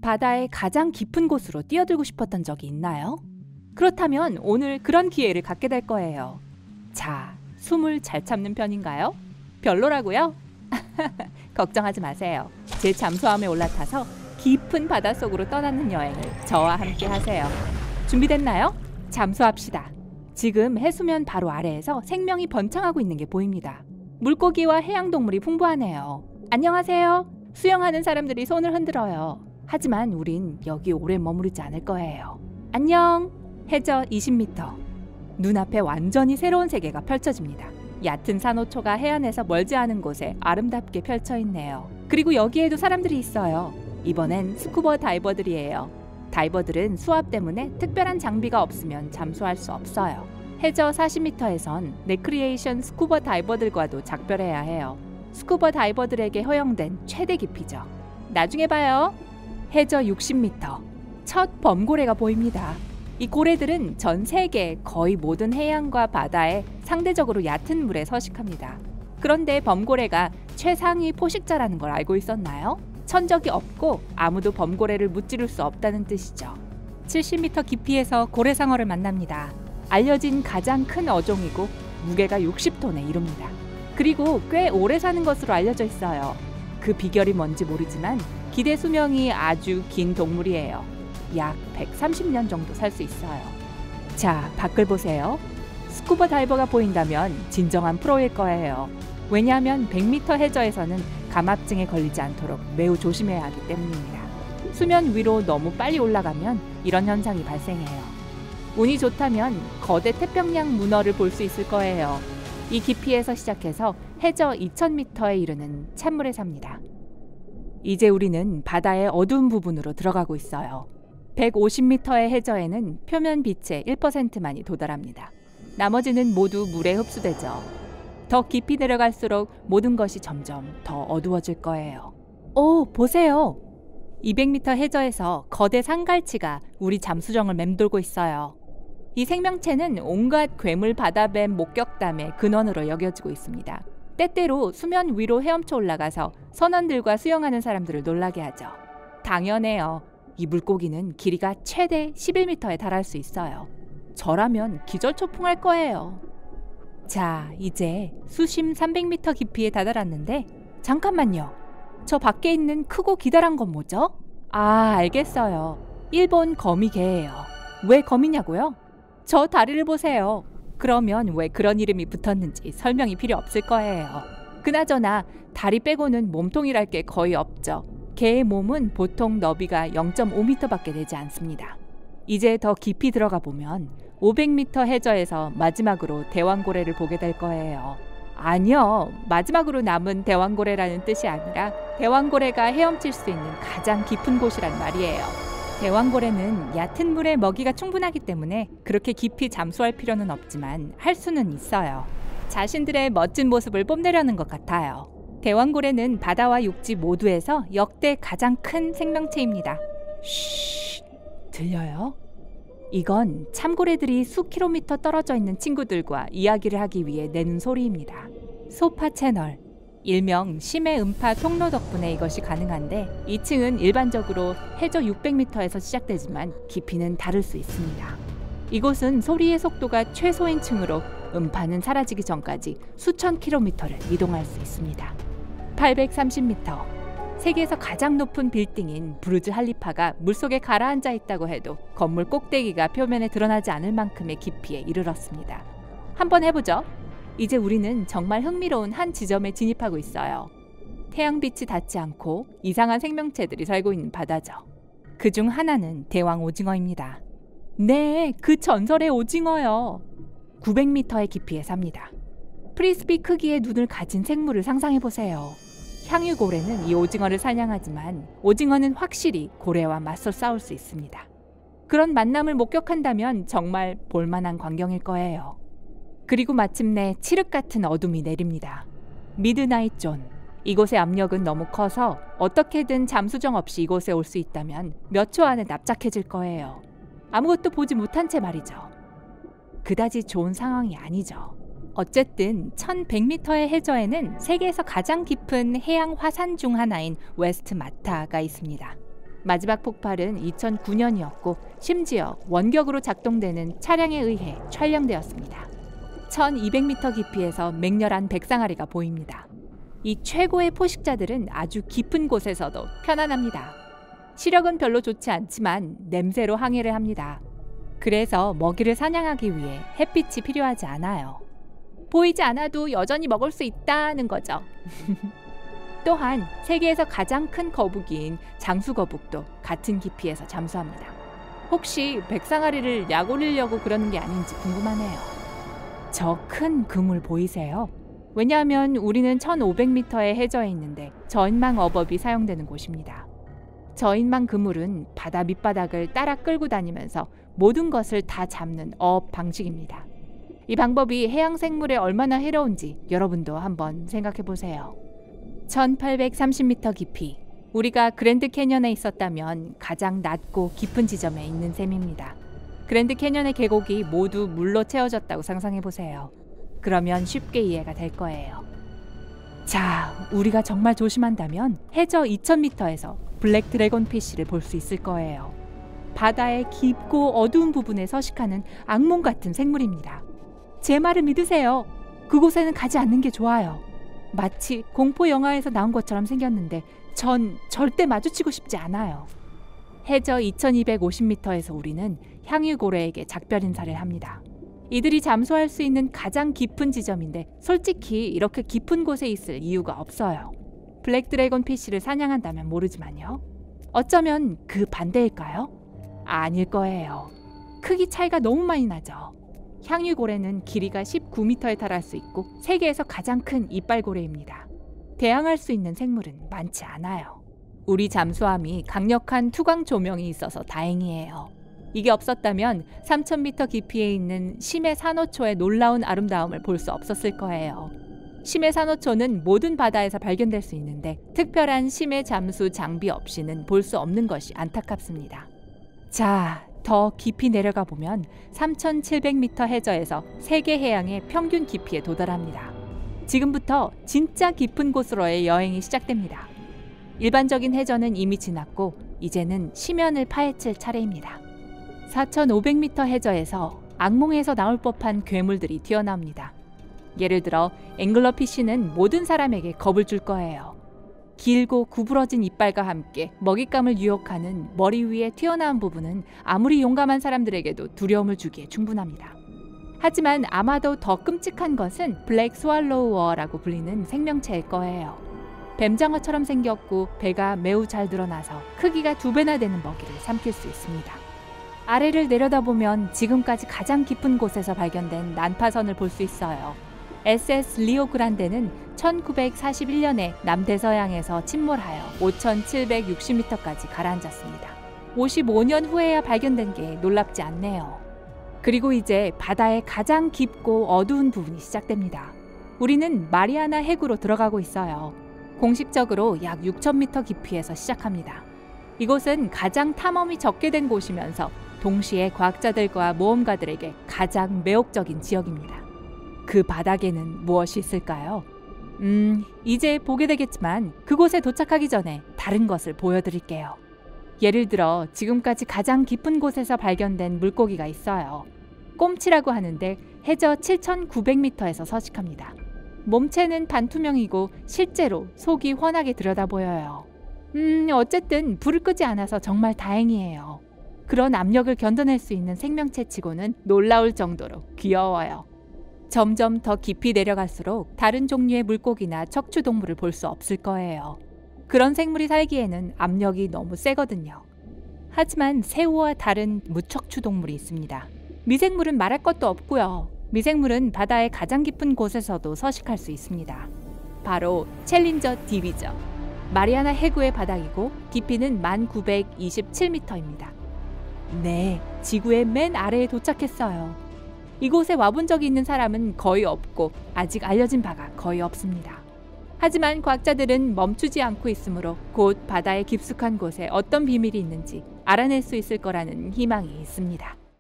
바다의 가장 깊은 곳으로 뛰어들고 싶었던 적이 있나요? 그렇다면 오늘 그런 기회를 갖게 될 거예요. 자, 숨을 잘 참는 편인가요? 별로라고요? 걱정하지 마세요. 제 잠수함에 올라타서 깊은 바닷속으로 떠나는 여행을 저와 함께 하세요. 준비됐나요? 잠수합시다. 지금 해수면 바로 아래에서 생명이 번창하고 있는 게 보입니다. 물고기와 해양동물이 풍부하네요. 안녕하세요. 수영하는 사람들이 손을 흔들어요. 하지만 우린 여기 오래 머무르지 않을 거예요. 안녕. 해저 20m. 눈앞에 완전히 새로운 세계가 펼쳐집니다. 얕은 산호초가 해안에서 멀지 않은 곳에 아름답게 펼쳐 있네요. 그리고 여기에도 사람들이 있어요. 이번엔 스쿠버 다이버들이에요. 다이버들은 수압 때문에 특별한 장비가 없으면 잠수할 수 없어요. 해저 40m에선 레크리에이션 스쿠버 다이버들과도 작별해야 해요. 스쿠버 다이버들에게 허용된 최대 깊이죠. 나중에 봐요. 해저 60m. 첫 범고래가 보입니다. 이 고래들은 전 세계 거의 모든 해양과 바다에 상대적으로 얕은 물에 서식합니다. 그런데 범고래가 최상위 포식자라는 걸 알고 있었나요? 천적이 없고 아무도 범고래를 무찌를 수 없다는 뜻이죠. 70m 깊이에서 고래상어를 만납니다. 알려진 가장 큰 어종이고 무게가 60톤에 이릅니다. 그리고 꽤 오래 사는 것으로 알려져 있어요. 그 비결이 뭔지 모르지만 기대 수명이 아주 긴 동물이에요. 약 130년 정도 살 수 있어요. 자, 밖을 보세요. 스쿠버 다이버가 보인다면 진정한 프로일 거예요. 왜냐하면 100m 해저에서는 감압증에 걸리지 않도록 매우 조심해야 하기 때문입니다. 수면 위로 너무 빨리 올라가면 이런 현상이 발생해요. 운이 좋다면 거대 태평양 문어를 볼 수 있을 거예요. 이 깊이에서 시작해서 해저 2000m에 이르는 찬물에 삽니다. 이제 우리는 바다의 어두운 부분으로 들어가고 있어요. 150m의 해저에는 표면 빛의 1%만이 도달합니다. 나머지는 모두 물에 흡수되죠. 더 깊이 내려갈수록 모든 것이 점점 더 어두워질 거예요. 오, 보세요. 200m 해저에서 거대 상갈치가 우리 잠수정을 맴돌고 있어요. 이 생명체는 온갖 괴물 바다뱀 목격담의 근원으로 여겨지고 있습니다. 때때로 수면 위로 헤엄쳐 올라가서 선원들과 수영하는 사람들을 놀라게 하죠. 당연해요. 이 물고기는 길이가 최대 11m에 달할 수 있어요. 저라면 기절초풍할 거예요. 자, 이제 수심 300m 깊이에 다다랐는데 잠깐만요. 저 밖에 있는 크고 기다란 건 뭐죠? 아, 알겠어요. 일본 거미개예요. 왜 거미냐고요? 저 다리를 보세요. 그러면 왜 그런 이름이 붙었는지 설명이 필요 없을 거예요. 그나저나 다리 빼고는 몸통이랄 게 거의 없죠. 개의 몸은 보통 너비가 0.5m밖에 되지 않습니다. 이제 더 깊이 들어가 보면 500m 해저에서 마지막으로 대왕고래를 보게 될 거예요. 아니요, 마지막으로 남은 대왕고래라는 뜻이 아니라 대왕고래가 헤엄칠 수 있는 가장 깊은 곳이란 말이에요. 대왕고래는 얕은 물에 먹이가 충분하기 때문에 그렇게 깊이 잠수할 필요는 없지만 할 수는 있어요. 자신들의 멋진 모습을 뽐내려는 것 같아요. 대왕고래는 바다와 육지 모두에서 역대 가장 큰 생명체입니다. 쉬, 들려요? 이건 참고래들이 수킬로미터 떨어져 있는 친구들과 이야기를 하기 위해 내는 소리입니다. 소파 채널, 일명 심해 음파 통로 덕분에 이것이 가능한데 이 층은 일반적으로 해저 600m에서 시작되지만 깊이는 다를 수 있습니다. 이곳은 소리의 속도가 최소인 층으로 음파는 사라지기 전까지 수천 킬로미터를 이동할 수 있습니다. 830m, 세계에서 가장 높은 빌딩인 부르즈 할리파가 물속에 가라앉아 있다고 해도 건물 꼭대기가 표면에 드러나지 않을 만큼의 깊이에 이르렀습니다. 한번 해보죠. 이제 우리는 정말 흥미로운 한 지점에 진입하고 있어요. 태양빛이 닿지 않고 이상한 생명체들이 살고 있는 바다죠. 그중 하나는 대왕 오징어입니다. 네, 그 전설의 오징어요. 900m의 깊이에 삽니다. 프리스비 크기의 눈을 가진 생물을 상상해보세요. 향유고래는 이 오징어를 사냥하지만 오징어는 확실히 고래와 맞서 싸울 수 있습니다. 그런 만남을 목격한다면 정말 볼만한 광경일 거예요. 그리고 마침내 칠흑 같은 어둠이 내립니다. 미드나잇 존. 이곳의 압력은 너무 커서 어떻게든 잠수정 없이 이곳에 올 수 있다면 몇 초 안에 납작해질 거예요. 아무것도 보지 못한 채 말이죠. 그다지 좋은 상황이 아니죠. 어쨌든 1100m의 해저에는 세계에서 가장 깊은 해양 화산 중 하나인 웨스트 마타가 있습니다. 마지막 폭발은 2009년이었고 심지어 원격으로 작동되는 차량에 의해 촬영되었습니다. 1200m 깊이에서 맹렬한 백상아리가 보입니다. 이 최고의 포식자들은 아주 깊은 곳에서도 편안합니다. 시력은 별로 좋지 않지만 냄새로 항해를 합니다. 그래서 먹이를 사냥하기 위해 햇빛이 필요하지 않아요. 보이지 않아도 여전히 먹을 수 있다는 거죠. 또한 세계에서 가장 큰 거북이인 장수거북도 같은 깊이에서 잠수합니다. 혹시 백상아리를 약 올리려고 그러는 게 아닌지 궁금하네요. 저 큰 그물 보이세요? 왜냐하면 우리는 1500m의 해저에 있는데 저인망 어업이 사용되는 곳입니다. 저인망 그물은 바다 밑바닥을 따라 끌고 다니면서 모든 것을 다 잡는 어업 방식입니다. 이 방법이 해양 생물에 얼마나 해로운지 여러분도 한번 생각해 보세요. 1830m 깊이, 우리가 그랜드 캐년에 있었다면 가장 낮고 깊은 지점에 있는 셈입니다. 그랜드 캐년의 계곡이 모두 물로 채워졌다고 상상해 보세요. 그러면 쉽게 이해가 될 거예요. 자, 우리가 정말 조심한다면 해저 2000m에서 블랙 드래곤 피쉬를 볼 수 있을 거예요. 바다의 깊고 어두운 부분에 서식하는 악몽 같은 생물입니다. 제 말을 믿으세요. 그곳에는 가지 않는 게 좋아요. 마치 공포 영화에서 나온 것처럼 생겼는데 전 절대 마주치고 싶지 않아요. 해저 2250m에서 우리는 향유고래에게 작별 인사를 합니다. 이들이 잠수할 수 있는 가장 깊은 지점인데 솔직히 이렇게 깊은 곳에 있을 이유가 없어요. 블랙 드래곤 피쉬를 사냥한다면 모르지만요. 어쩌면 그 반대일까요? 아닐 거예요. 크기 차이가 너무 많이 나죠. 향유고래는 길이가 19m에 달할 수 있고 세계에서 가장 큰 이빨고래입니다. 대항할 수 있는 생물은 많지 않아요. 우리 잠수함이 강력한 투광 조명이 있어서 다행이에요. 이게 없었다면 3000m 깊이에 있는 심해 산호초의 놀라운 아름다움을 볼 수 없었을 거예요. 심해 산호초는 모든 바다에서 발견될 수 있는데 특별한 심해 잠수 장비 없이는 볼 수 없는 것이 안타깝습니다. 자, 더 깊이 내려가 보면 3700m 해저에서 세계 해양의 평균 깊이에 도달합니다. 지금부터 진짜 깊은 곳으로의 여행이 시작됩니다. 일반적인 해저는 이미 지났고 이제는 심연을 파헤칠 차례입니다. 4500m 해저에서 악몽에서 나올 법한 괴물들이 튀어나옵니다. 예를 들어 앵글러피쉬는 모든 사람에게 겁을 줄 거예요. 길고 구부러진 이빨과 함께 먹잇감을 유혹하는 머리 위에 튀어나온 부분은 아무리 용감한 사람들에게도 두려움을 주기에 충분합니다. 하지만 아마도 더 끔찍한 것은 블랙 스왈로우어라고 불리는 생명체일 거예요. 뱀장어처럼 생겼고 배가 매우 잘 드러나서 크기가 2배나 되는 먹이를 삼킬 수 있습니다. 아래를 내려다보면 지금까지 가장 깊은 곳에서 발견된 난파선을 볼 수 있어요. SS 리오 그란데는 1941년에 남대서양에서 침몰하여 5760m까지 가라앉았습니다. 55년 후에야 발견된 게 놀랍지 않네요. 그리고 이제 바다의 가장 깊고 어두운 부분이 시작됩니다. 우리는 마리아나 해구로 들어가고 있어요. 공식적으로 약 6000m 깊이에서 시작합니다. 이곳은 가장 탐험이 적게 된 곳이면서 동시에 과학자들과 모험가들에게 가장 매혹적인 지역입니다. 그 바닥에는 무엇이 있을까요? 이제 보게 되겠지만 그곳에 도착하기 전에 다른 것을 보여드릴게요. 예를 들어 지금까지 가장 깊은 곳에서 발견된 물고기가 있어요. 꼼치라고 하는데 해저 7900m에서 서식합니다. 몸체는 반투명이고 실제로 속이 훤하게 들여다 보여요. 어쨌든 불을 끄지 않아서 정말 다행이에요. 그런 압력을 견뎌낼 수 있는 생명체치고는 놀라울 정도로 귀여워요. 점점 더 깊이 내려갈수록 다른 종류의 물고기나 척추동물을 볼 수 없을 거예요. 그런 생물이 살기에는 압력이 너무 세거든요. 하지만 새우와 다른 무척추동물이 있습니다. 미생물은 말할 것도 없고요. 미생물은 바다의 가장 깊은 곳에서도 서식할 수 있습니다. 바로 챌린저 딥이죠. 마리아나 해구의 바닥이고 깊이는 1927m입니다. 네, 지구의 맨 아래에 도착했어요. 이곳에 와본 적이 있는 사람은 거의 없고 아직 알려진 바가 거의 없습니다. 하지만 과학자들은 멈추지 않고 있으므로 곧 바다의 깊숙한 곳에 어떤 비밀이 있는지 알아낼 수 있을 거라는 희망이 있습니다.